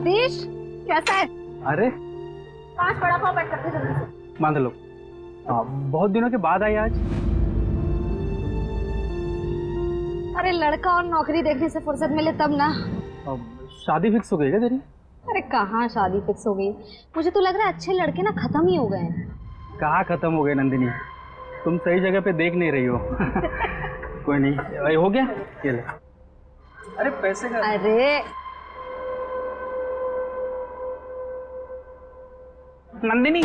सतीश कैसा है? अरे 5 बड़ा पाव पैक करते जल्दी से। मान लो बहुत दिनों के बाद आई आज। अरे लड़का और नौकरी देखने से फुर्सत मिले तब ना। शादी फिक्स हो गई क्या तेरी? अरे कहाँ शादी फिक्स हो गई, मुझे तो लग रहा है अच्छे लड़के ना खत्म ही हो गए हैं। कहाँ खत्म हो गए नंदिनी, तुम सही जगह पे देख नहीं रही हो। कोई नहीं, भाई हो गया ये ले। अरे पैसे का। अरे नंदिनी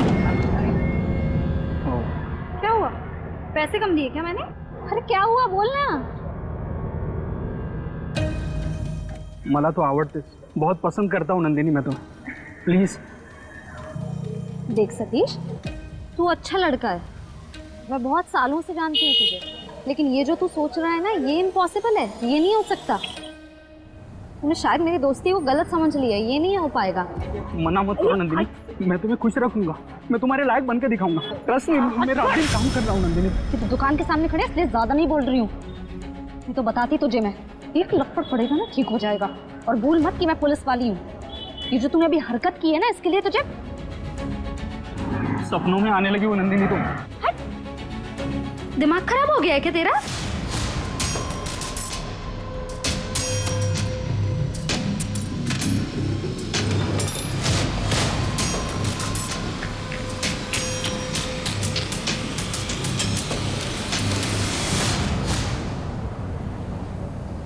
क्या हुआ, पैसे कम दिए क्या मैंने? अरे क्या हुआ बोलना। मला तो आवडतेस, बहुत पसंद करता हूँ नंदिनी मैं तुम्हें, प्लीज। देख सतीश, तू अच्छा लड़का है, मैं बहुत सालों से जानती हूँ तुझे, लेकिन ये जो तू सोच रहा है ना ये इम्पॉसिबल है, ये नहीं हो सकता। तूने शायद मेरी दोस्ती को गलत समझ लिया, ये नहीं हो पाएगा। मना मत करो नंदिनी, मैं तुम्हें खुश रखूंगा, मैं तुम्हारे लायक बनकर दिखाऊंगा। ट्रस्ट मी, मेरा आखिरी काम कर रहा हूँ नंदिनी। तो दुकान के सामने खड़े इसलिए ज्यादा नहीं बोल रही हूँ, नहीं तो बताती तुझे मैं। एक लपड़ पड़ेगा ना ठीक हो जाएगा, और भूल मत कि मैं पुलिस वाली हूँ। ये जो तूने अभी हरकत की है ना इसके लिए तुझे सपनों में आने लगी वो नंदिनी तुम। दिमाग खराब हो गया है क्या तेरा?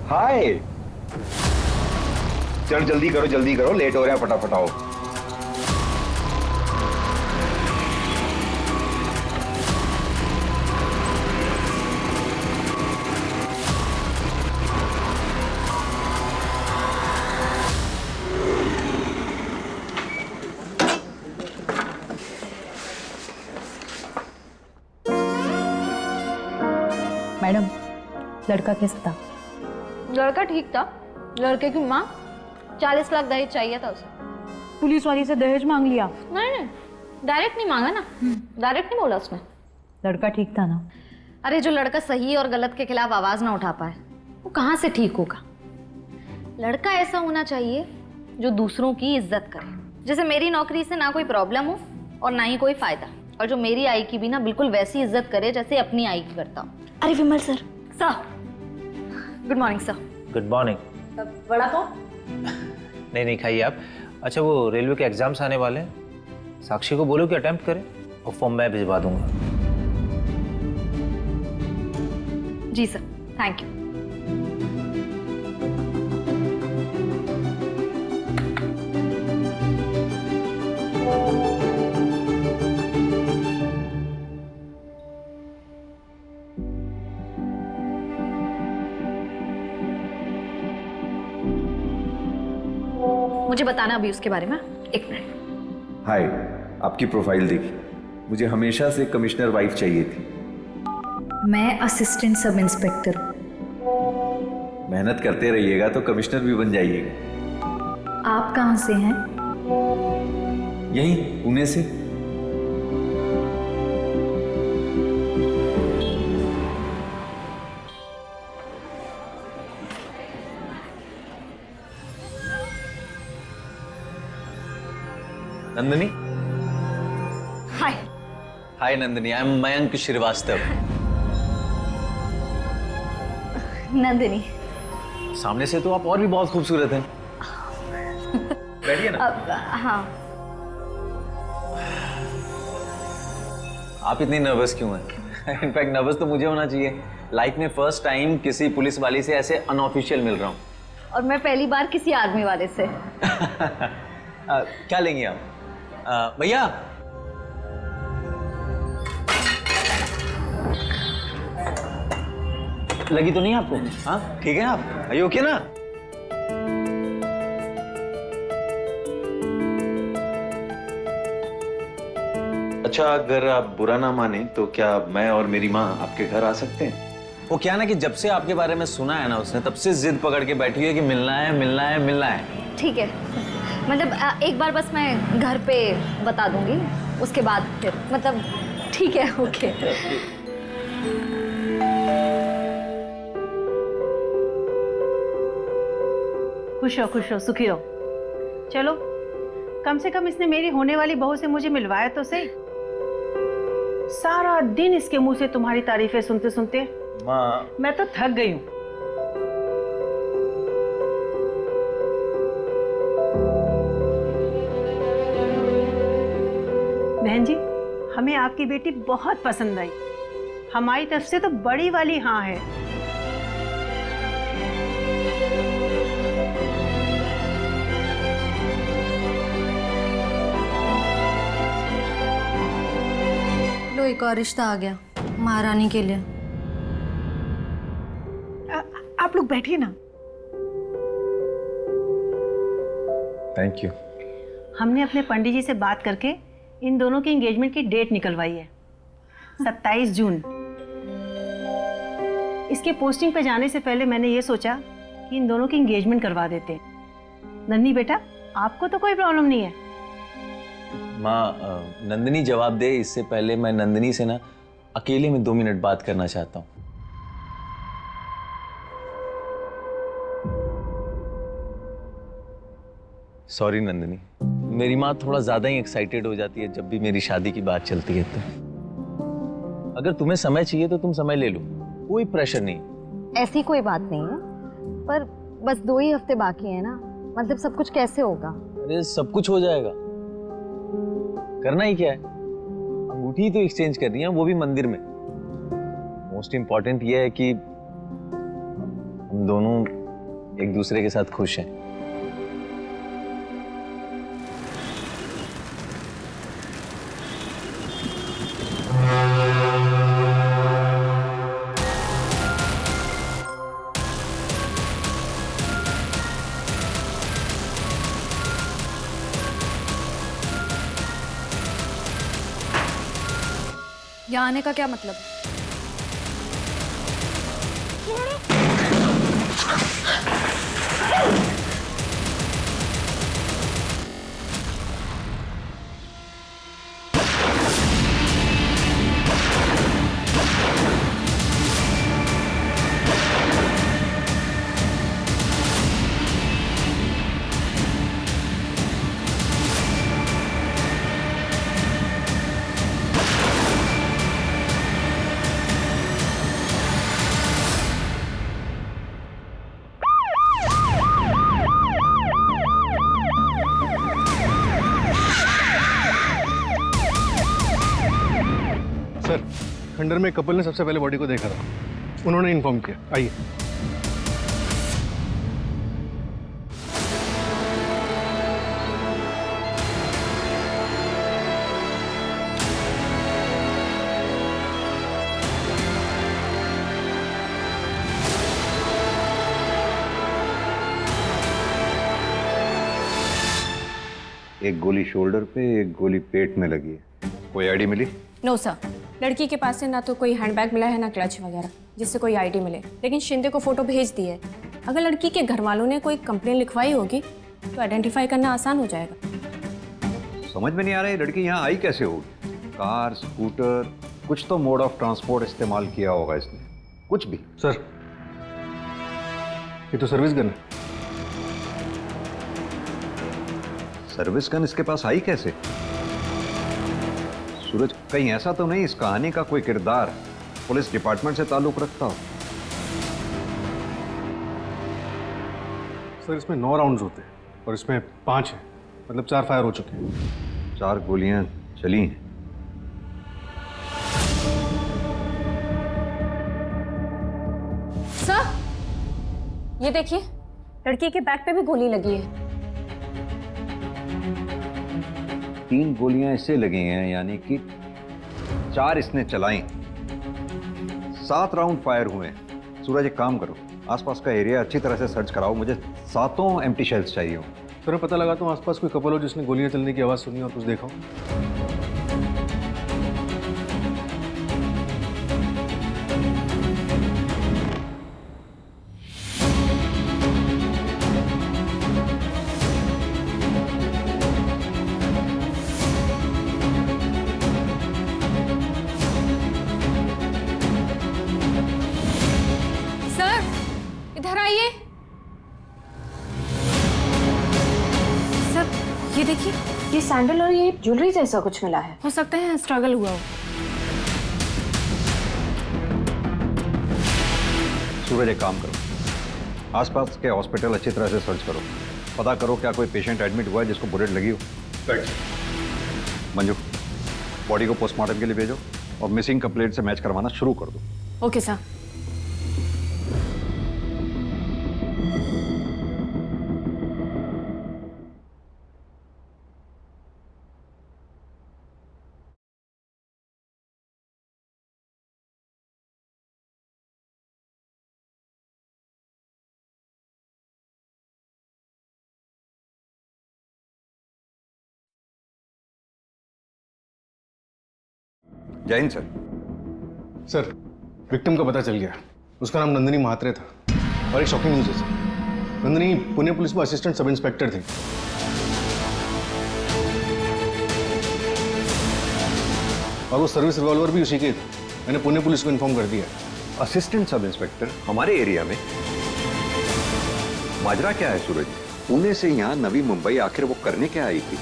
हाय, चल जल्दी करो, लेट हो रहा है, फटाफट आओ। मैडम, लड़का कैसा था? लड़का ठीक था, लड़के की माँ 40 लाख दहेज चाहिए था उसे। पुलिस वाली से दहेज मांग लिया? नहीं, डायरेक्ट नहीं मांगा ना, डायरेक्ट नहीं बोला उसने। लड़का ठीक था ना? अरे जो लड़का सही और गलत के खिलाफ आवाज ना उठा पाए वो कहाँ से ठीक होगा। लड़का ऐसा होना चाहिए जो दूसरों की इज्जत करे, जैसे मेरी नौकरी से ना कोई प्रॉब्लम हो और ना ही कोई फायदा, और जो मेरी आई की भी ना बिल्कुल वैसी इज्जत करे जैसे अपनी आई की करता हूँ। अरे Vimal sir. Sir, good morning sir. Good morning. Vada pav? नहीं खाइए आप। अच्छा, वो रेलवे के एग्जाम्स आने वाले हैं, साक्षी को बोलो कि अटेम्प्ट करे और फॉर्म मैं भिजवा दूंगा। जी सर, थैंक यू। मुझे बताना अभी उसके बारे में, 1 मिनट। हाय, आपकी प्रोफाइल देखी, मुझे हमेशा से कमिश्नर वाइफ चाहिए थी। मैं असिस्टेंट सब इंस्पेक्टर। मेहनत करते रहिएगा तो कमिश्नर भी बन जाइएगा। आप कहाँ से हैं? यहीं पुणे से। नंदिनी। हाय। हाय नंदिनी, आई एम मयंक श्रीवास्तव। नंदिनी। सामने से तो आप और भी बहुत खूबसूरत हैं। बैठिए ना। हाँ। आप इतनी नर्वस क्यों हैं? इनफैक्ट नर्वस तो मुझे होना चाहिए। लाइफ में फर्स्ट टाइम किसी पुलिस वाली से ऐसे अनऑफिशियल मिल रहा हूँ। और मैं पहली बार किसी आर्मी वाले से। क्या लेंगे आप? भैया। लगी तो नहीं आपको? हाँ ठीक है आप? आर यू ओके ना? अच्छा, अगर आप बुरा ना माने तो क्या मैं और मेरी माँ आपके घर आ सकते हैं? वो क्या ना कि जब से आपके बारे में सुना है ना उसने, तब से जिद पकड़ के बैठी है कि मिलना है मिलना है मिलना है। ठीक है, मतलब एक बार बस मैं घर पे बता दूंगी, उसके बाद फिर मतलब ठीक है। ओके। खुश रहो सुखी रहो। चलो कम से कम इसने मेरी होने वाली बहू से मुझे मिलवाया तो सही। सारा दिन इसके मुंह से तुम्हारी तारीफें सुनते सुनते माँ, मैं तो थक गई हूँ। बहन जी, हमें आपकी बेटी बहुत पसंद आई। हमारी तरफ से तो बड़ी वाली हाँ है। लो एक और रिश्ता आ गया महारानी के लिए। आप लोग बैठिए ना। Thank you. हमने अपने पंडित जी से बात करके इन दोनों की एंगेजमेंट की डेट निकलवाई है, 27 जून। इसके पोस्टिंग पे जाने से पहले मैंने ये सोचा कि इन दोनों की एंगेजमेंट करवा देते हैं। नन्ही बेटा, आपको तो कोई प्रॉब्लम नहीं है? माँ, नंदिनी जवाब दे इससे पहले मैं नंदिनी से ना अकेले में 2 मिनट बात करना चाहता हूँ। सॉरी नंदिनी, मेरी माँ थोड़ा ज्यादा ही एक्साइटेड हो जाती है जब भी मेरी शादी की बात चलती है। तो अगर तुम्हें समय चाहिए तो तुम समय ले लो, कोई प्रेशर नहीं। ऐसी कोई बात नहीं है, पर बस 2 ही हफ्ते बाकी है ना, मतलब सब कुछ कैसे होगा? अरे सब कुछ हो जाएगा, करना ही क्या है, अंगूठी तो एक्सचेंज करनी है, वो भी मंदिर में। मोस्ट इंपॉर्टेंट ये है कि हम दोनों एक दूसरे के साथ खुश हैं। यहाँ आने का क्या मतलब? सर, खंडर में कपल ने सबसे पहले बॉडी को देखा था, उन्होंने इन्फॉर्म किया। आइए। एक गोली शोल्डर पे, एक गोली पेट में लगी है। कोई आईडी मिली? नो सर, लड़की के पास से ना तो कोई हैंडबैग मिला है ना क्लच वगैरह जिससे कोई आईडी मिले, लेकिन शिंदे को फोटो भेज दी है। अगर लड़की के घर वालों ने कोई कंप्लेन लिखवाई होगी तो आइडेंटिफाई करना आसान हो जाएगा। समझ में नहीं आ रहा है लड़की यहाँ आई कैसे होगी। कार, स्कूटर, कुछ तो मोड ऑफ ट्रांसपोर्ट इस्तेमाल किया होगा इसने, कुछ भी। सर, ये तो सर्विस गन है। सर्विस गन इसके पास आई कैसे? सूरज, कहीं ऐसा तो नहीं इस कहानी का कोई किरदार पुलिस डिपार्टमेंट से ताल्लुक रखता हो? सर, इसमें 9 राउंड्स होते हैं और इसमें 5 हैं, मतलब 4 फायर हो चुके हैं। 4 गोलियां चली हैं। सर, ये देखिए, लड़की के बैग पे भी गोली लगी है। 3 गोलियां इससे लगी हैं, यानी कि 4 इसने चलाई। 7 राउंड फायर हुए हैं। सूरज, एक काम करो, आसपास का एरिया अच्छी तरह से सर्च कराओ, मुझे 7 एम्प्टी शेल्स चाहिए हो। सर, मैं पता लगाता हूँ आसपास कोई कपल हो जिसने गोलियां चलने की आवाज़ सुनी और कुछ देखा हो। सर, इधर आइए। सर, देखिए, ये सैंडल और ये ज्वेलरी जैसा कुछ मिला है। हो सकता है स्ट्रगल हुआ हो। सूरज एक काम करो, आसपास के हॉस्पिटल अच्छी तरह से सर्च करो, पता करो क्या कोई पेशेंट एडमिट हुआ है जिसको बुलेट लगी हो। मंजू, बॉडी को पोस्टमार्टम के लिए भेजो और मिसिंग कंप्लेंट से मैच करवाना शुरू कर दो। Okay sir. जय हिंद सर। सर, विक्टिम का पता चल गया। उसका नाम नंदिनी महात्रे था और एक शॉकिंग न्यूज़ है सर, नंदिनी पुणे पुलिस में असिस्टेंट सब इंस्पेक्टर थी। और वो सर्विस रिवॉल्वर भी उसी के थे। मैंने पुणे पुलिस को इन्फॉर्म कर दिया। असिस्टेंट सब इंस्पेक्टर हमारे एरिया में? माजरा क्या है सूरज? पुणे से यहाँ नवी मुंबई आखिर वो करने क्या आई थी?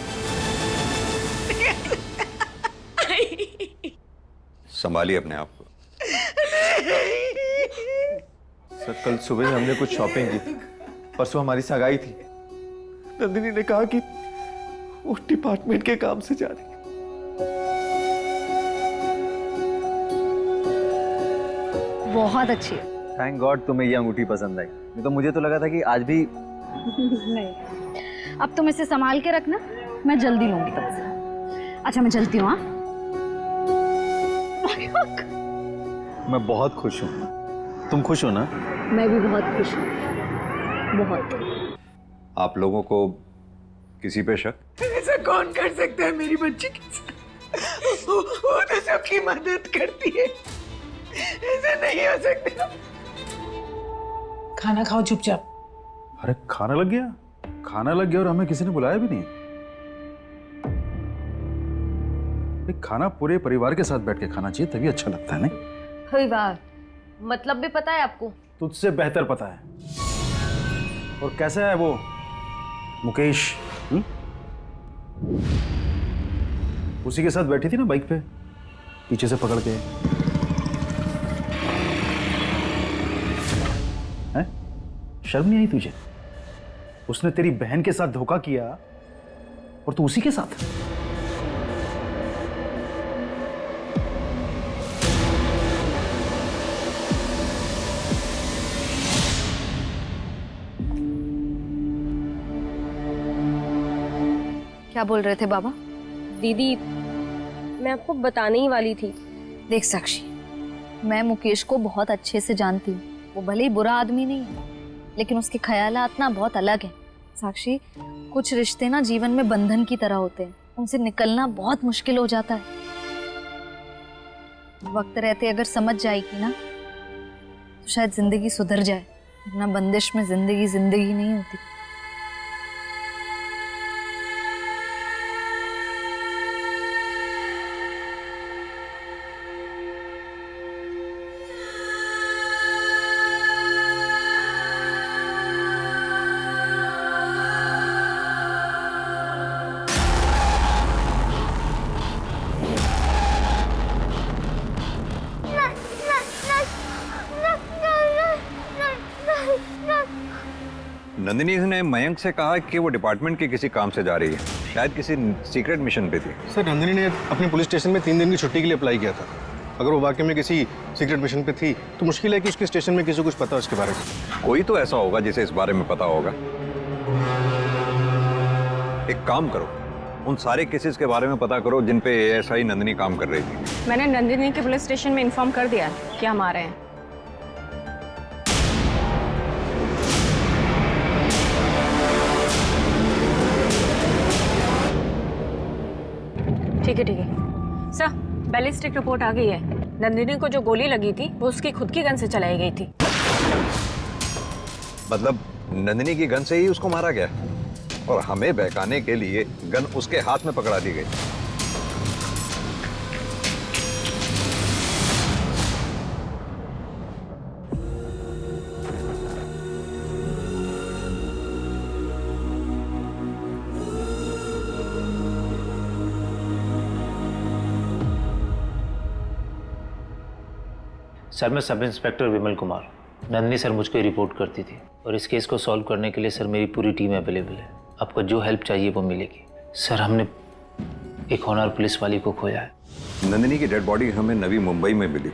संभालिए अपने आप को। सर, कल सुबह हमने कुछ शॉपिंग की थी, परसों हमारी सगाई थी। नंदिनी ने कहा कि वो डिपार्टमेंट के काम से जा रही है। बहुत अच्छी है। थैंक गॉड तुम्हें ये अंगूठी पसंद आई, नहीं तो मुझे तो लगा था कि आज भी। नहीं, अब तुम इसे संभाल के रखना, मैं जल्दी लूंगी तुमसे। अच्छा, मैं चलती हूँ। हाँ, मैं बहुत खुश हूँ। तुम खुश हो ना? मैं भी बहुत खुश हूँ, बहुत। आप लोगों को किसी पे शक? ऐसा कौन कर सकता है मेरी बच्ची के साथ? वो तो सबकी मदद करती है, ऐसा नहीं हो सकता। खाना खाओ चुपचाप। अरे खाना लग गया? खाना लग गया और हमें किसी ने बुलाया भी नहीं। एक खाना पूरे परिवार के साथ बैठ के खाना चाहिए, तभी अच्छा लगता है। नहीं कोई बात, मतलब भी पता है आपको? तुझसे बेहतर पता है। और कैसा है वो मुकेश? उसी के साथ बैठी थी ना बाइक पे, पीछे से पकड़ के। हैं? शर्म नहीं आई तुझे? उसने तेरी बहन के साथ धोखा किया और तू उसी के साथ। क्या बोल रहे थे बाबा? दीदी, मैं आपको बताने ही वाली थी। देख साक्षी, मैं मुकेश को बहुत अच्छे से जानती हूँ। वो भले ही बुरा आदमी नहीं है, लेकिन उसके ख्यालात ना बहुत अलग हैं। साक्षी, कुछ रिश्ते ना जीवन में बंधन की तरह होते हैं, उनसे निकलना बहुत मुश्किल हो जाता है। वक्त रहते अगर समझ जाएगी ना तो शायद जिंदगी सुधर जाए, वरना बंदिश में जिंदगी जिंदगी नहीं होती। नंदिनी ने मयंक से कहा कि वो डिपार्टमेंट के किसी काम से जा रही है, शायद किसी सीक्रेट मिशन पे थी। सर, नंदिनी ने अपने पुलिस स्टेशन में 3 दिन की छुट्टी के लिए अप्लाई किया था। अगर वो वाकई में किसी सीक्रेट मिशन पे थी तो मुश्किल है कि उसके स्टेशन में किसी को कुछ पता हो उसके बारे में। कोई तो ऐसा होगा जिसे इस बारे में पता होगा। एक काम करो, उन सारे केसेस के बारे में पता करो जिन पे एएसआई नंदिनी काम कर रही थी। मैंने नंदिनी के पुलिस स्टेशन में इन्फॉर्म कर दिया कि हम आ रहे हैं। ठीक है सर, बैलिस्टिक रिपोर्ट आ गई है। नंदिनी को जो गोली लगी थी वो उसकी खुद की गन से चलाई गई थी। मतलब नंदिनी की गन से ही उसको मारा गया और हमें बहकाने के लिए गन उसके हाथ में पकड़ा दी गई। सर मैं sub inspector Vimal Kumar. Nandini sir मुझको रिपोर्ट करती थी और इस केस को सॉल्व करने के लिए सर मेरी पूरी टीम अवेलेबल है। आपको जो हेल्प चाहिए वो मिलेगी। सर हमने एक होनहार पुलिस वाली को खोया है। नंदिनी की डेड बॉडी हमें नवी मुंबई में मिली।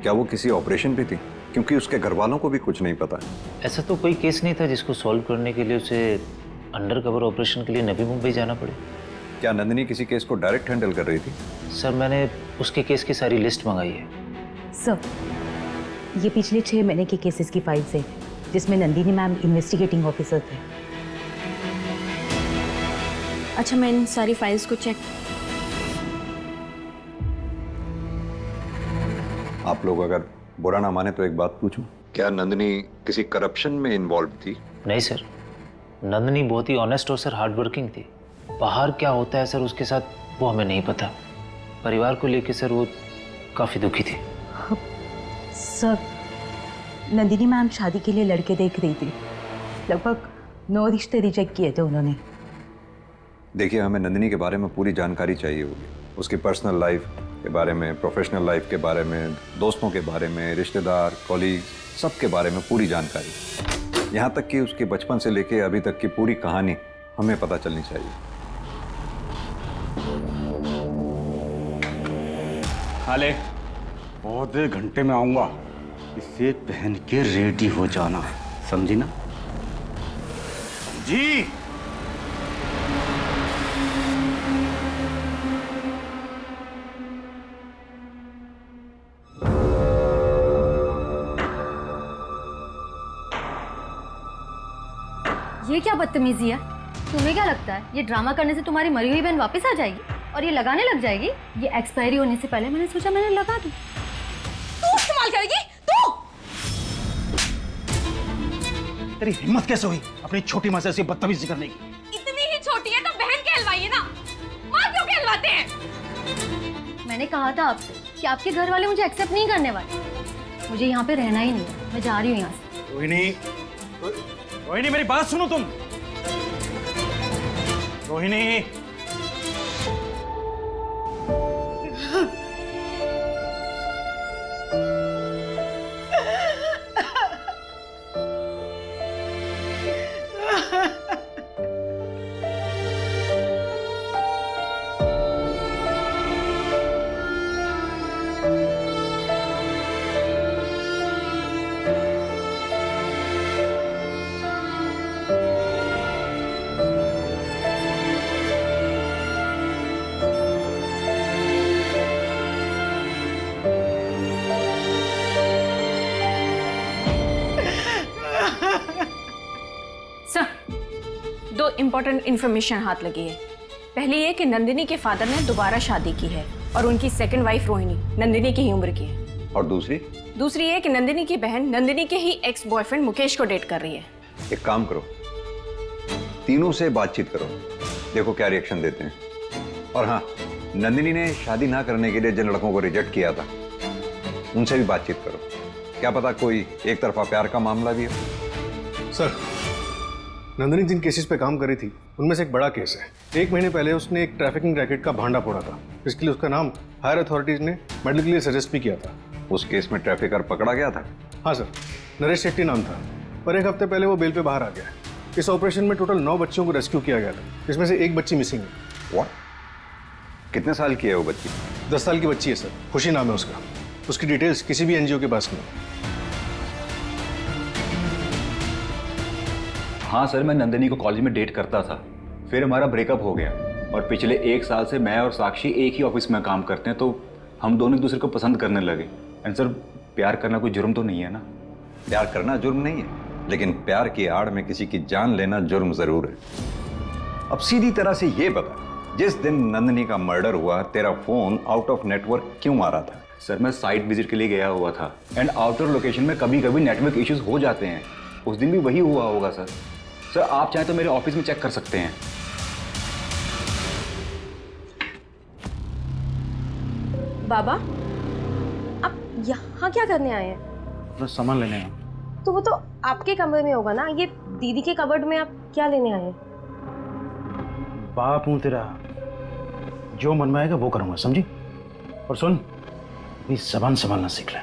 क्या वो किसी ऑपरेशन पे थी? क्योंकि उसके घर वालों को भी कुछ नहीं पता। ऐसा तो कोई केस नहीं था जिसको सॉल्व करने के लिए उसे अंडर कवर ऑपरेशन के लिए नवी मुंबई जाना पड़े। क्या नंदिनी किसी केस को डायरेक्ट हैंडल कर रही थी? सर मैंने उसके केस की सारी लिस्ट मंगाई है। सर ये पिछले 6 महीने के केसेस की फाइल्स है जिसमें नंदिनी मैम इन्वेस्टिगेटिंग ऑफिसर थे। अच्छा मैं इन सारी फाइल्स को चेक। आप लोग अगर बुरा ना माने तो एक बात पूछूं, क्या नंदिनी किसी करप्शन में इन्वॉल्व थी? नहीं सर, नंदिनी बहुत ही ऑनेस्ट और सर हार्ड वर्किंग थी। बाहर क्या होता है सर उसके साथ वो हमें नहीं पता। परिवार को लेके सर वो काफ़ी दुखी थी। सर नंदिनी मैम शादी के लिए लड़के देख रही थी। लगभग 9 रिश्ते रिजेक्ट किए थे उन्होंने। देखिए हमें नंदिनी के बारे में पूरी जानकारी चाहिए होगी। उसकी पर्सनल लाइफ के बारे में, प्रोफेशनल लाइफ के बारे में, दोस्तों के बारे में, रिश्तेदार, कॉलीग, सब के बारे में पूरी जानकारी। यहाँ तक कि उसके बचपन से लेके अभी तक की पूरी कहानी हमें पता चलनी चाहिए। हाले आधे घंटे में आऊंगा, इसे पहन के रेडी हो जाना, समझी ना जी? ये क्या बदतमीजी है? तुम्हें क्या लगता है ये ड्रामा करने से तुम्हारी मरी हुई बहन वापस आ जाएगी और ये लगाने लग जाएगी? ये एक्सपायरी होने से पहले मैंने सोचा मैंने लगा दूं। तू इस्तेमाल करेगी? तू? तेरी हिम्मत कैसे हुई अपनी छोटी माँ से ऐसी बदतमीजी करने की? इतनी ही छोटी है तो बहन कहलवाइए ना, माँ क्यों कहलवाते हैं? मैंने कहा था आपसे कि आपके घर वाले मुझे एक्सेप्ट नहीं करने वाले। मुझे यहाँ पे रहना ही नहीं है, मैं जा रही हूँ यहाँ से। रोहिणी, रोहिणी मेरी बात सुनो तुम। रोहिणी, दो इम्पोर्टेंट इन्फॉर्मेशन हाथ लगी है। पहली ये कि नंदिनी के फादर ने दोबारा शादी की है और उनकी सेकंड वाइफ रोहिणी नंदिनी की ही उम्र की है। और दूसरी ये कि नंदिनी की बहन नंदिनी के ही एक्स बॉयफ्रेंड मुकेश को डेट कर रही है। एक काम करो, तीनों से बातचीत करो, देखो क्या रिएक्शन देते हैं। और हाँ, नंदिनी ने शादी ना करने के लिए जिन लड़कों को रिजेक्ट किया था उनसे भी बातचीत करो। क्या पता कोई एक तरफा प्यार का मामला भी हो। सर, नंदिनी जिन केसेस पे काम कर रही थी उनमें से एक बड़ा केस है। 1 महीने पहले उसने एक ट्रैफिकिंग रैकेट का भांडा फोड़ा था, इसके लिए उसका नाम हायर अथॉरिटीज ने मेडिकली सजेस्ट भी किया था। उस केस में ट्रैफिकर पकड़ा गया था? हाँ सर, नरेश शेट्टी नाम था, पर 1 हफ्ते पहले वो बेल पे बाहर आ गया। इस ऑपरेशन में टोटल 9 बच्चों को रेस्क्यू किया गया था, जिसमें से 1 बच्ची मिसिंग है। व्हाट? कितने साल की है वो बच्ची? 10 साल की बच्ची है सर, खुशी नाम है उसका। उसकी डिटेल्स किसी भी एनजीओ के पास नहीं। हाँ सर, मैं नंदिनी को कॉलेज में डेट करता था, फिर हमारा ब्रेकअप हो गया और पिछले 1 साल से मैं और साक्षी एक ही ऑफिस में काम करते हैं, तो हम दोनों एक दूसरे को पसंद करने लगे। एंड सर, प्यार करना कोई जुर्म तो नहीं है ना? प्यार करना जुर्म नहीं है, लेकिन प्यार की आड़ में किसी की जान लेना जुर्म जरूर है। अब सीधी तरह से ये बता, जिस दिन नंदिनी का मर्डर हुआ तेरा फोन आउट ऑफ नेटवर्क क्यों आ रहा था? सर, मैं साइट विजिट के लिए गया हुआ था एंड आउटर लोकेशन में कभी कभी नेटवर्क इश्यूज हो जाते हैं। उस दिन भी वही हुआ होगा सर। सर, आप चाहें तो मेरे ऑफिस में चेक कर सकते हैं। बाबा, आप यहाँ क्या करने आए हैं? अपना सामान लेने आया। तो वो तो आपके कमरे में होगा ना, ये दीदी के कबर्ड में आप क्या लेने आए हैं? बाप हूँ तेरा, जो मन में आएगा वो करूँगा, समझी? और सुन, अपनी ज़बान संभालना सीख ले।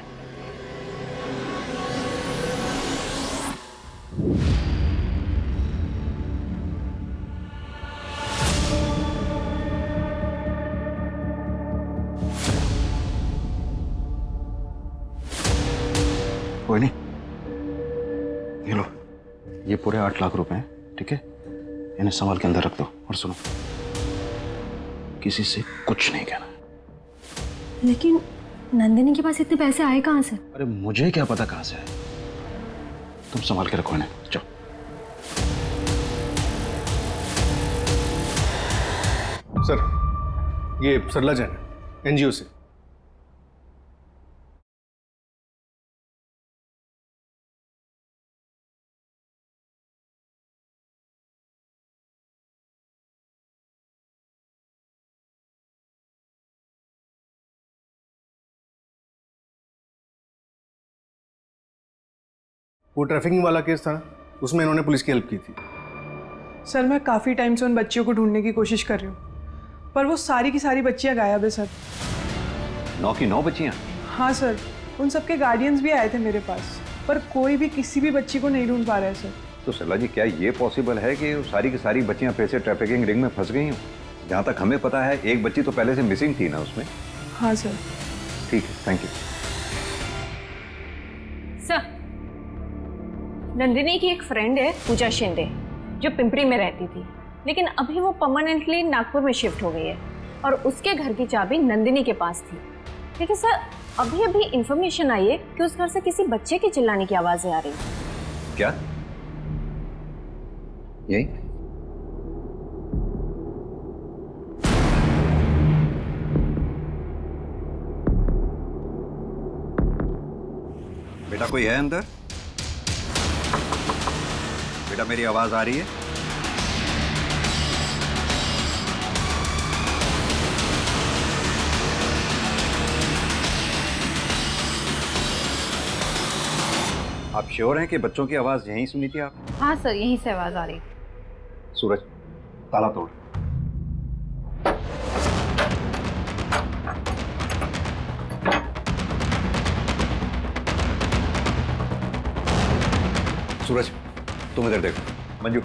ये लो, ये पूरे 8 लाख रुपए हैं, ठीक है? इन्हें संभाल के अंदर रख दो और सुनो, किसी से कुछ नहीं कहना। लेकिन नंदिनी के पास इतने पैसे आए कहाँ से? अरे मुझे क्या पता कहाँ से आए, तुम संभाल के रखो इन्हें, जाओ। सर, ये सरला जैन एनजीओ से। वो ट्रैफिकिंग वाला केस था ना, उसमें इन्होंने पुलिस की हेल्प की थी। सर मैं काफ़ी टाइम से उन बच्चियों को ढूंढने की कोशिश कर रही हूँ, पर वो सारी की सारी बच्चियाँ गायब है सर। 9 की 9 बच्चियाँ? हाँ सर, उन सबके गार्डियंस भी आए थे मेरे पास, पर कोई भी किसी भी बच्ची को नहीं ढूंढ पा रहा है सर। तो सरला जी, क्या ये पॉसिबल है कि सारी की सारी बच्चियाँ पैसे ट्रैफिकिंग रिंग में फंस गई हों? जहाँ तक हमें पता है एक बच्ची तो पहले से मिसिंग थी ना उसमें। हाँ सर। ठीक है, थैंक यू सर, नंदिनी की एक फ्रेंड है पूजा शिंदे, जो पिंपरी में रहती थी, लेकिन अभी वो परमानेंटली नागपुर में शिफ्ट हो गई है और उसके घर की चाबी नंदिनी के पास थी। लेकिन सर, अभी अभी इंफॉर्मेशन आई है कि उस घर से किसी बच्चे की चिल्लाने की आवाजें आ रही हैं। क्या? यही? बेटा कोई है अंदर? बेटा मेरी आवाज आ रही है? आप श्योर हैं कि बच्चों की आवाज यहीं सुनी थी आप? हाँ सर, यहीं से आवाज आ रही। सूरज, ताला तोड़। सूरज, तुम इधर देखो। मंजू,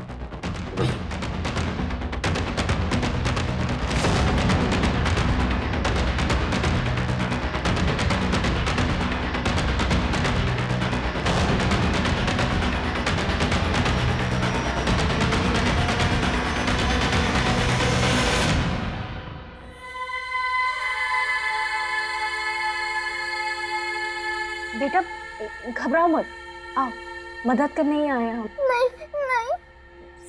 बेटा घबराओ मत, आओ मदद करने ही आए हैं हम। नहीं नहीं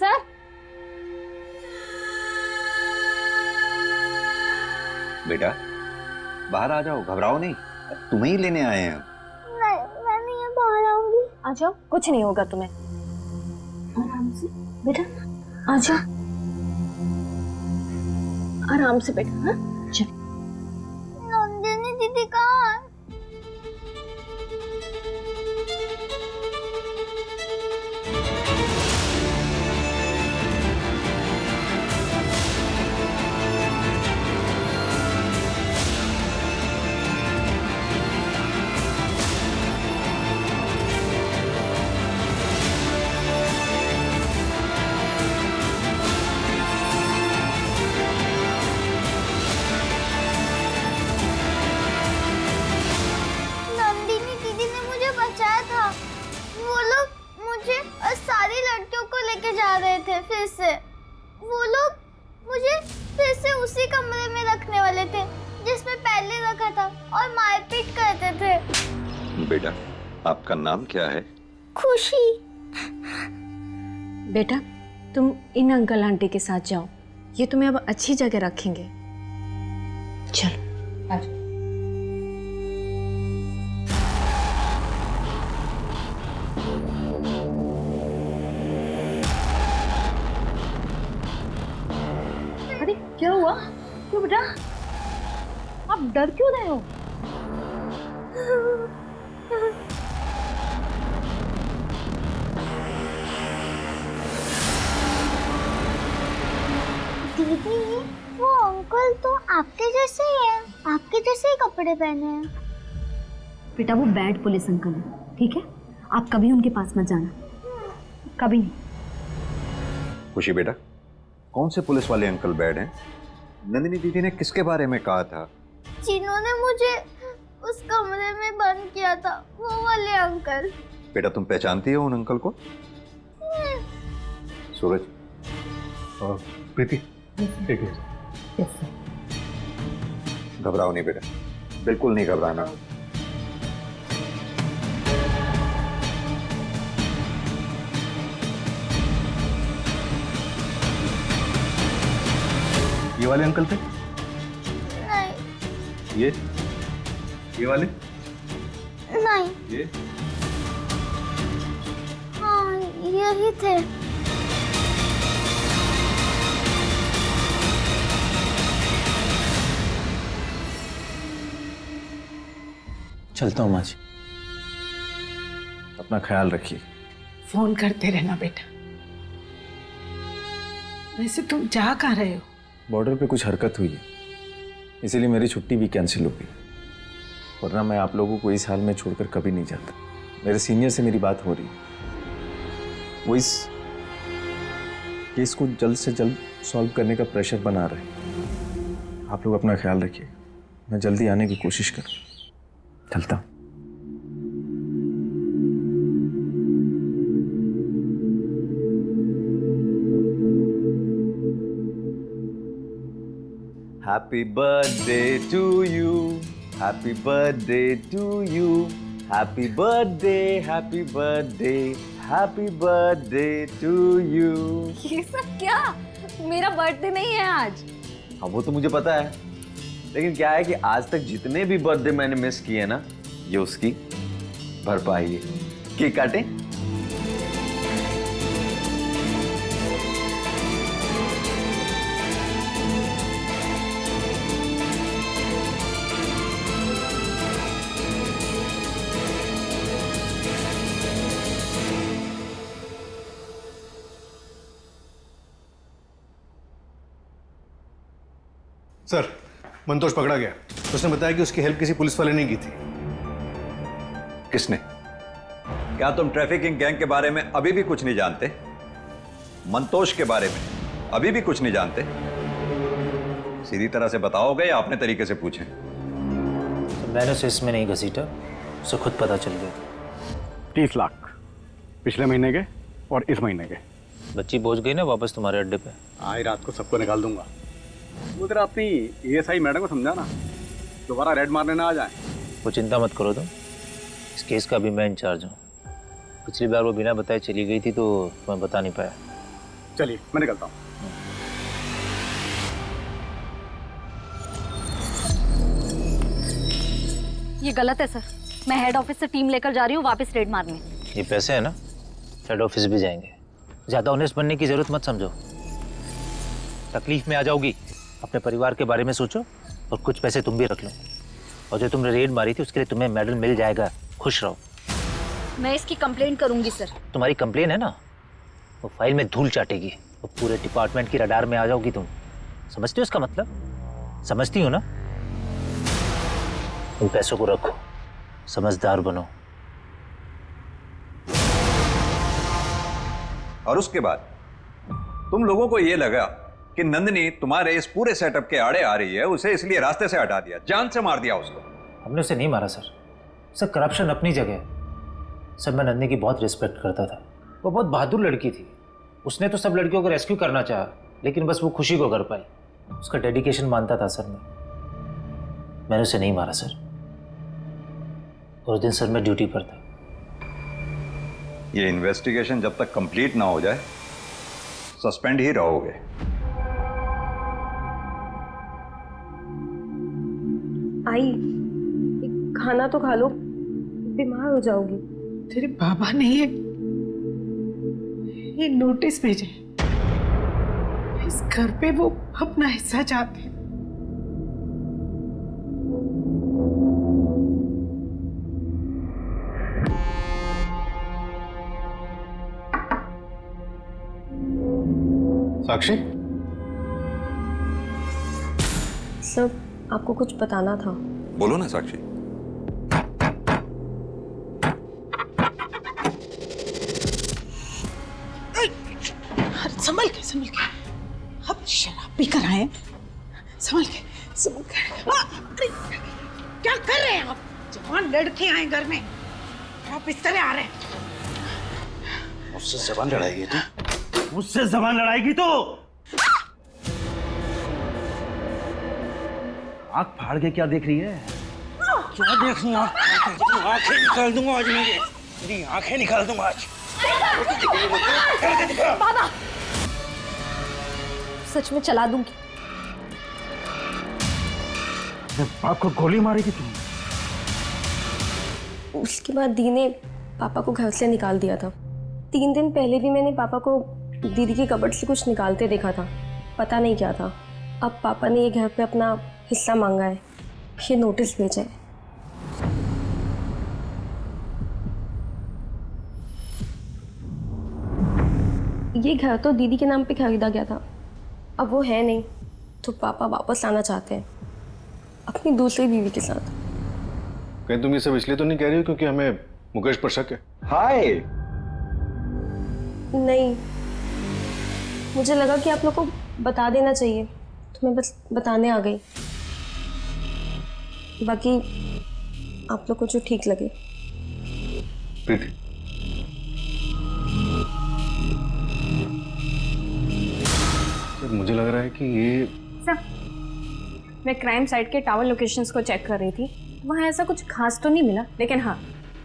सर। बेटा बाहर आ जाओ, घबराओ नहीं, तुम्हें ही लेने आए हैं हम। नहीं, मैं नहीं बाहर आऊंगी। आ जाओ, कुछ नहीं होगा तुम्हें। आराम से बेटा, आ जाओ आराम से बेटा। हाँ चल। नंदिनी दीदी कहाँ है? फिर से वो लोग मुझे फिर से उसी कमरे में रखने वाले थे जिसमें पहले रखा था और मारपीट करते थे। बेटा आपका नाम क्या है? खुशी। बेटा तुम इन अंकल आंटी के साथ जाओ, ये तुम्हें अब अच्छी जगह रखेंगे। चलो आ जाओ। अरे क्या हुआ? क्यों बेटा, आप डर क्यों रहे हो? दीदी वो अंकल तो आपके जैसे ही है, आपके जैसे ही कपड़े पहने हैं। बेटा वो बैड पुलिस अंकल है, ठीक है? आप कभी उनके पास मत जाना, कभी नहीं। खुशी बेटा, कौन से पुलिस वाले अंकल बैड हैं? नंदिनी दीदी ने किसके बारे में कहा था? जिन्होंने मुझे उस कमरे में बंद किया था, वो वाले अंकल। बेटा तुम पहचानती हो उन अंकल को? सूरज। प्रीति ठीक है। घबराओ नहीं बेटा, बिल्कुल नहीं घबराना। ये वाले अंकल थे? नहीं। ये वाले? नहीं। ये? हाँ यही थे। चलता हूँ माँ जी, अपना ख्याल रखिए। फोन करते रहना बेटा। वैसे तुम जा कहाँ रहे हो? बॉर्डर पे कुछ हरकत हुई है, इसीलिए मेरी छुट्टी भी कैंसिल हो गई, वरना मैं आप लोगों को इस हाल में छोड़कर कभी नहीं जाता। मेरे सीनियर से मेरी बात हो रही है, वो इस केस को जल्द से जल्द सॉल्व करने का प्रेशर बना रहे हैं। आप लोग अपना ख्याल रखिए, मैं जल्दी आने की कोशिश करूँ। चलता हूँ। Happy birthday to you, happy birthday to you, happy birthday, happy birthday, happy birthday to you। ये सब क्या? मेरा बर्थडे नहीं है आज। हाँ वो तो मुझे पता है, लेकिन क्या है कि आज तक जितने भी बर्थडे मैंने मिस किए ना, ये उसकी भरपाई है। केक काटें? सर, मंतोष पकड़ा गया। उसने बताया कि उसकी हेल्प किसी पुलिस वाले ने की थी। किसने? क्या तुम ट्रैफिकिंग गैंग के बारे में अभी भी कुछ नहीं जानते? मंतोष के बारे में अभी भी कुछ नहीं जानते? सीधी तरह से बताओगे या अपने तरीके से पूछें? तो मैंने उसे इसमें नहीं घसीटा, उसे खुद पता चल गया। 30 लाख पिछले महीने के और इस महीने के। बच्ची पहुंच गई ना वापस तुम्हारे अड्डे पे? आज रात को सबको निकाल दूंगा। उधर अपनी एएसआई मैडम को समझाना, दोबारा रेड मारने ना आ जाए। वो चिंता मत करो तुम, इस केस का भी मैं इंचार्ज हूँ। पिछली बार वो बिना बताए चली गई थी तो मैं बता नहीं पाया। चलिए मैं निकलता हूँ। ये गलत है सर, मैं हेड ऑफिस से टीम लेकर जा रही हूँ वापस रेड मारने। ये पैसे है ना, हेड ऑफिस भी जाएंगे। ज़्यादा ऑनेस्ट बनने की जरूरत मत समझो, तकलीफ में आ जाओगी। अपने परिवार के बारे में सोचो और कुछ पैसे तुम भी रख लो। और जो तुमने रेड मारी थी उसके लिए तुम्हें मेडल मिल जाएगा, खुश रहो। मैं इसकी कंप्लेंट करूंगी सर। तुम्हारी कंप्लेन है ना, वो फाइल में धूल चाटेगी, वो पूरे डिपार्टमेंट की रडार में आ जाओगी तुम। समझती हो इसका मतलब? समझती हो ना? उन पैसों को रखो, समझदार बनो। और उसके बाद तुम लोगों को यह लगा कि नंदिनी तुम्हारे इस पूरे सेटअप के आड़े आ रही है, उसे इसलिए रास्ते से हटा दिया, जान से मार दिया उसको। हमने उसे नहीं मारा सर, करप्शन अपनी जगह है। सर मैं नंदिनी की बहुत रिस्पेक्ट करता था, वो बहुत बहादुर लड़की थी। उसने तो सब लड़कियों को रेस्क्यू करना चाहा, लेकिन बस वो खुशी को कर पाई। उसका डेडिकेशन मानता था सर मैंने उसे नहीं मारा सर। और उस दिन सर मैं ड्यूटी पर था। ये इन्वेस्टिगेशन जब तक कंप्लीट ना हो जाए सस्पेंड ही रहोगे। आई, एक खाना तो खा लो, बीमार हो जाओगी। तेरे बाबा ने ये नोटिस भेजे, इस घर पे वो अपना हिस्सा चाहते हैं। साक्षी, सब आपको कुछ बताना था। बोलो ना साक्षी। संभल के अब शराब पी कर आए। संभल के। अरे क्या कर रहे हैं आप? जवान लड़के आए घर में, बिस्तर में आ रहे हैं। मुझसे जबान लड़ाएगी तू? मुझसे जबान लड़ाएगी तो आँख फाड़ के क्या देख रही है? क्या देख रही है? आँखें निकाल दूंगा आज मेरी आँखें निकाल दूंगा आज। बाबा, सच में चला दूंगी। बाप को गोली मारेगी तुम? उसके बाद दी ने पापा को घर से निकाल दिया था। 3 दिन पहले भी मैंने पापा को दीदी की कबर्ड से कुछ निकालते देखा था, पता नहीं क्या था। अब पापा ने ये घर पे अपना हिस्सा मांगा है, ये नोटिस भेजा है। ये घर तो दीदी के नाम पे खरीदा गया था, अब वो है नहीं, तो पापा वापस लाना चाहते हैं अपनी दूसरी बीवी के साथ। कहीं तुम ये सब इसलिए तो नहीं कह रही हो क्योंकि हमें मुकेश पर शक है? हाय। नहीं, मुझे लगा कि आप लोग को बता देना चाहिए, तो मैं बस बताने आ गई। बाकी आप लोग को जो ठीक लगे। प्रीति, मुझे लग रहा है कि ये सर, मैं क्राइम साइट के टावर लोकेशंस को चेक कर रही थी, वहाँ ऐसा कुछ खास तो नहीं मिला, लेकिन हाँ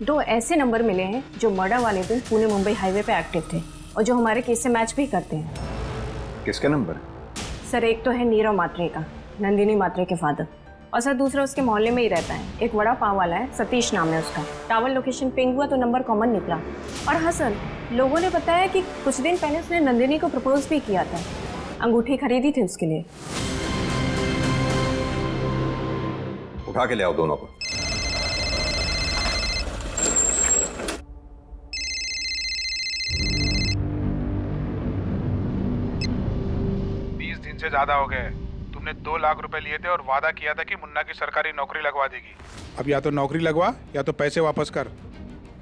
2 ऐसे नंबर मिले हैं जो मर्डर वाले दिन पुणे मुंबई हाईवे पे एक्टिव थे और जो हमारे केस से मैच भी करते हैं। किसका नंबर? सर, एक तो है नीरव मात्रे का, नंदिनी मात्रे के फादर, और सर दूसरा उसके मोहल्ले में ही रहता है, एक वड़ा पाव वाला है, सतीश नाम है उसका। टावर लोकेशन पिंग हुआ तो नंबर कॉमन निकला। और हाँ सर, लोगों ने बताया कि कुछ दिन पहले उसने नंदिनी को प्रपोज भी किया था, अंगूठी खरीदी थी उसके लिए। उठा के ले आओ दोनों को। से ज्यादा हो गए। तुमने 2 लाख रुपए लिए थे और वादा किया था कि मुन्ना की सरकारी नौकरी लगवा देगी। अब या तो नौकरी लगवा या तो पैसे वापस कर।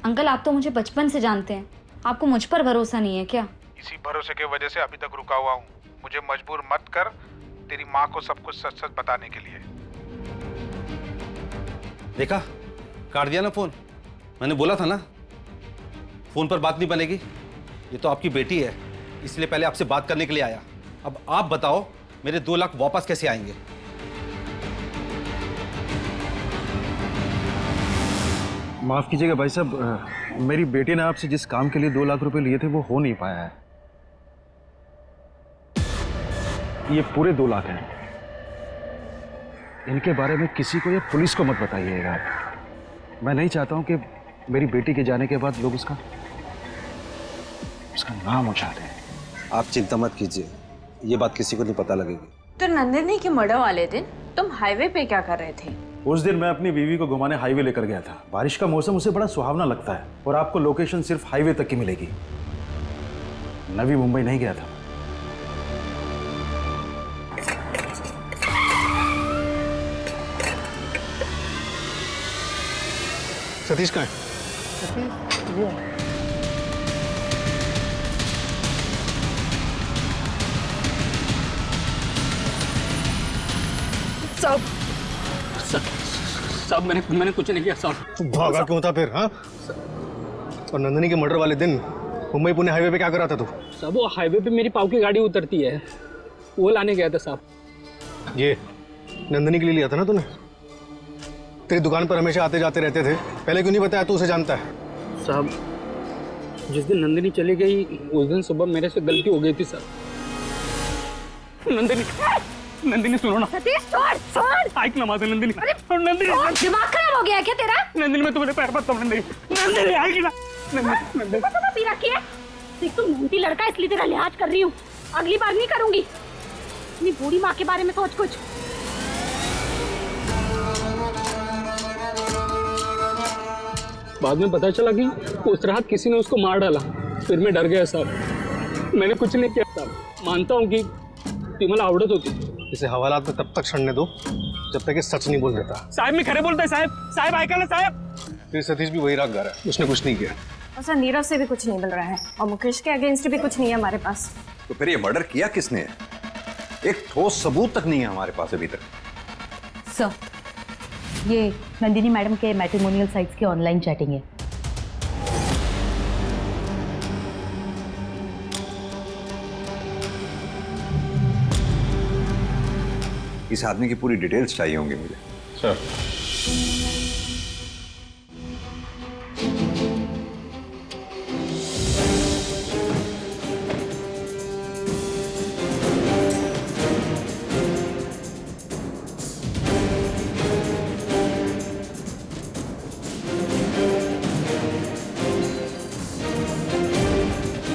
अंकल, आप तो मुझे बचपन से जानते हैं, आपको मुझ पर भरोसा नहीं है क्या? इसी भरोसे की वजह से अभी तक रुका हुआ हूँ। मुझे मजबूर मत कर तेरी माँ को सब कुछ सच सच बताने के लिए। देखा, काट दिया ना फोन। मैंने बोला था ना, फोन पर बात नहीं बनेगी। ये तो आपकी बेटी है, इसलिए पहले आपसे बात करने के लिए आया। अब आप बताओ, मेरे 2 लाख वापस कैसे आएंगे? माफ कीजिएगा भाई साहब, मेरी बेटी ने आपसे जिस काम के लिए 2 लाख रुपए लिए थे वो हो नहीं पाया है। ये पूरे 2 लाख हैं। इनके बारे में किसी को या पुलिस को मत बताइएगा। मैं नहीं चाहता हूं कि मेरी बेटी के जाने के बाद लोग उसका नाम उछाले। आप चिंता मत कीजिए, ये बात किसी को नहीं पता लगेगी। तो नंदिनी के मर्डर वाले दिन तुम हाईवे पे क्या कर रहे थे? उस दिन मैं अपनी बीवी को घुमाने हाईवे लेकर गया था। बारिश का मौसम उसे बड़ा सुहावना लगता है और आपको लोकेशन सिर्फ हाईवे तक की मिलेगी। नवी मुंबई नहीं गया था। सतीश कहाँ है? साहब मैंने कुछ नहीं किया साहब। भागा क्यों था फिर? हाँ, और नंदिनी के मर्डर वाले दिन मुंबई पुणे हाईवे पे क्या कर रहा था तू? साहब वो हाईवे पे मेरी पाव की गाड़ी उतरती है, वो लाने गया था साहब। ये नंदिनी के लिए लिया था ना तूने? तेरी दुकान पर हमेशा आते जाते रहते थे, पहले क्यों नहीं बताया? तू उसे जानता है। साहब जिस दिन नंदिनी चली गई उस दिन सुबह मेरे से गलती हो गई थी साहब। नंदिनी सुनो ना। सतीश छोड़। आइक ना माता नंदिनी। अरे नंदिनी, दिमाग खराब हो गया क्या तेरा? नंदिनी मैं तुम्हारे पैर पड़ता हूँ। नंदिनी आइक ना। नंदिनी पी रखी है। देख तू मोटी लड़का, इसलिए तेरा लिहाज कर रही हूँ, अगली बार नहीं करूंगी। अपनी बूढ़ी माँ के बारे में सोच कुछ। बाद में पता चला कि उस रात किसी ने उसको मार डाला, फिर मैं डर गया साहब। मैंने कुछ नहीं किया साहब। मानता हूँ कि मला आवडत होती। इसे हवालात में तब तक छड़ने दो जब तक ये सच नहीं बोल देता। साहब मैं खरे बोलता है साहब ऐका ना साहब। फिर सतीश भी वही राग गा रहा है, उसने कुछ नहीं किया। और सर नीरव से भी कुछ नहीं मिल रहा है और मुकेश के अगेंस्ट भी कुछ नहीं है हमारे पास। तो फिर ये मर्डर किया किसने? एक ठोस सबूत तक नहीं है हमारे पास अभी तक। सर, ये नंदिनी मैडम के मैट्रिमोनियल साइट्स की ऑनलाइन चैटिंग है। इस आदमी की पूरी डिटेल्स चाहिए होंगी मुझे। सर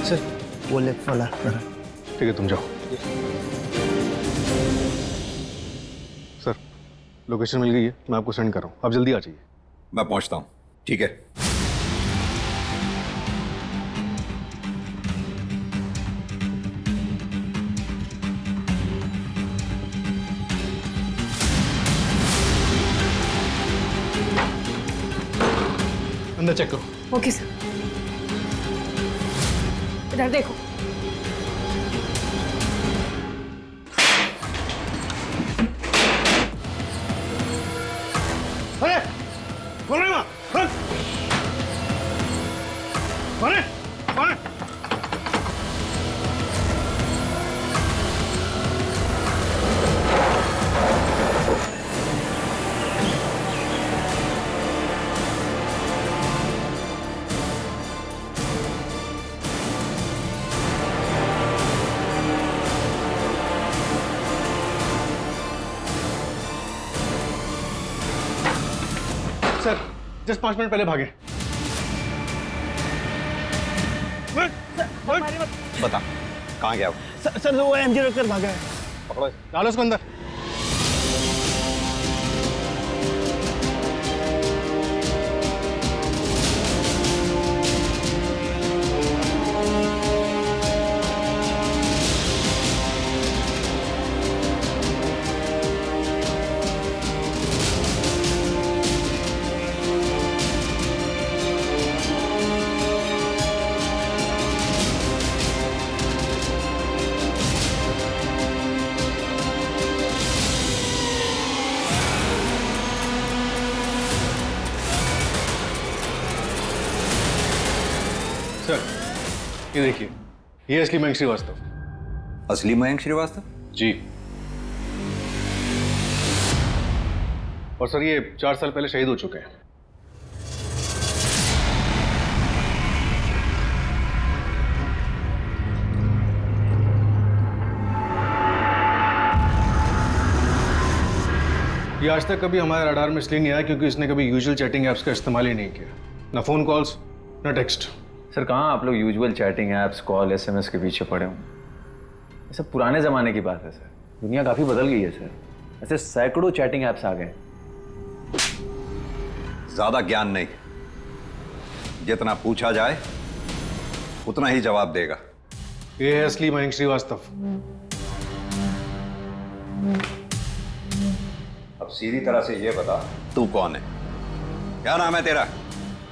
सर वो लेफ्ट वाला ठीक है, तुम जाओ। सर लोकेशन मिल गई है, मैं आपको सेंड कर रहा हूँ, आप जल्दी आ जाइए। मैं पहुंचता हूँ, ठीक है। अंदर चेक करो। Okay sir. इधर देखो। अरे कौन है वहाँ? कौन है? कौन है? सर जस्ट 5 मिनट पहले भागे। बता कहाँ गया वो? सर वो एमजी रोड कर भागा है। पकड़ो, डालो उसको अंदर। सर ये देखिए, ये असली मयंक श्रीवास्तव। असली मयंक श्रीवास्तव? जी। और सर ये 4 साल पहले शहीद हो चुके हैं। ये आज तक कभी हमारे रडार में इसलिए नहीं आया क्योंकि इसने कभी यूजुअल चैटिंग ऐप्स का इस्तेमाल ही नहीं किया, ना फोन कॉल्स ना टेक्स्ट। सर कहाँ आप लोग usual chatting apps, call, SMS के पीछे पड़े हों। ये सब पुराने ज़माने की बात है सर, दुनिया काफ़ी बदल गई है सर। ऐसे सैकड़ों चैटिंग ऐप्स आ गए। ज्यादा ज्ञान नहीं, जितना पूछा जाए उतना ही जवाब देगा। ये है असली मयंक श्रीवास्तव। अब सीधी तरह से ये बता, तू कौन है? क्या नाम है तेरा?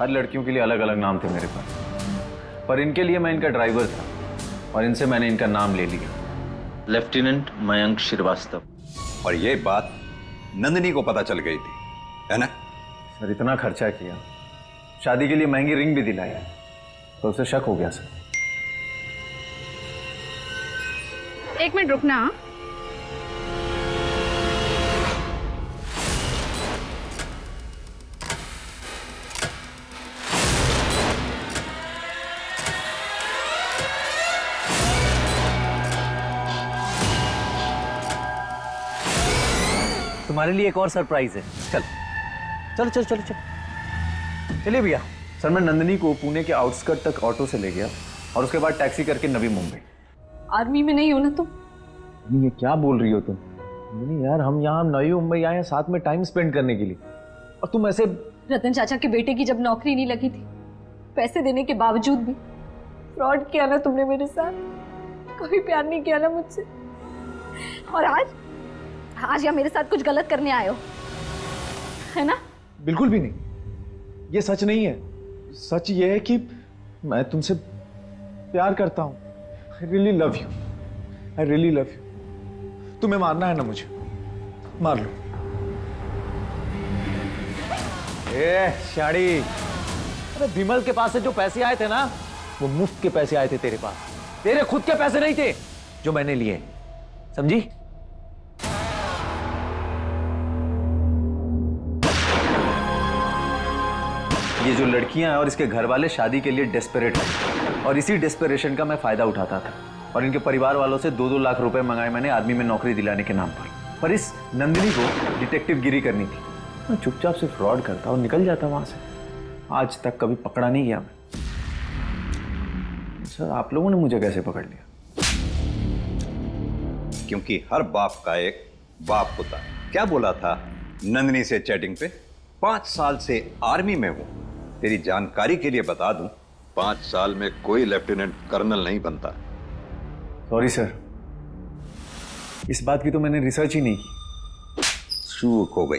हर लड़कियों के लिए अलग अलग नाम थे मेरे पास, पर इनके लिए मैं इनका ड्राइवर था और इनसे मैंने इनका नाम ले लिया, लेफ्टिनेंट मयंक श्रीवास्तव। और ये बात नंदिनी को पता चल गई थी, है ना? सर इतना खर्चा किया, शादी के लिए महंगी रिंग भी दिलाई, तो उसे शक हो गया सर। एक मिनट रुकना। तुम्हारे लिए एक और सरप्राइज है। चल चल चल चल चल चलिए भैया। सर मैं नंदिनी को पुणे के आउटस्कर्ट तक ऑटो से ले गया और उसके बाद टैक्सी करके नवी मुंबई। आर्मी में नहीं हो ना तुम? ये क्या बोल रही हो तुम? नहीं यार, हम यहाँ नवी मुंबई आए हैं साथ में टाइम स्पेंड करने के लिए, और तुम ऐसे। रतन चाचा के बेटे की जब नौकरी नहीं लगी थी, पैसे देने के बावजूद भी फ्रॉड किया ना तुमने मेरे साथ, कभी प्यार नहीं किया ना मुझसे। और आज या मेरे साथ कुछ गलत करने आए हो, है ना? बिल्कुल भी नहीं, ये सच नहीं है। सच ये है कि मैं तुमसे प्यार करता हूं। I really love you, I really love you. तुम्हें मारना है ना मुझे, मार लो। ए शाड़ी, अरे विमल के पास से जो पैसे आए थे ना, वो मुफ्त के पैसे आए थे तेरे पास, तेरे खुद के पैसे नहीं थे जो मैंने लिए, समझी? ये जो लड़कियां हैं और इसके घर वाले शादी के लिए डेस्परेट हैं और इसी डेस्परेशन का मैं फ़ायदा उठाता था और इनके परिवार वालों से 2-2 लाख रुपए मंगाए मैंने आर्मी में नौकरी दिलाने के नाम पर इस नंदिनी को डिटेक्टिव गिरी करनी थी। मैं चुपचाप से फ्रॉड करता और निकल जाता वहाँ से। आज तक कभी पकड़ा नहीं गया मैं। सर आप लोगों ने मुझे कैसे पकड़ लिया? क्योंकि हर बाप का एक बाप होता है। क्या बोला था नंदिनी से चैटिंग पे? 5 साल से आर्मी में हूं। तेरी जानकारी के लिए बता दूं, 5 साल में कोई लेफ्टिनेंट कर्नल नहीं बनता। सॉरी सर, इस बात की तो मैंने रिसर्च ही नहीं की। चूक हो गई।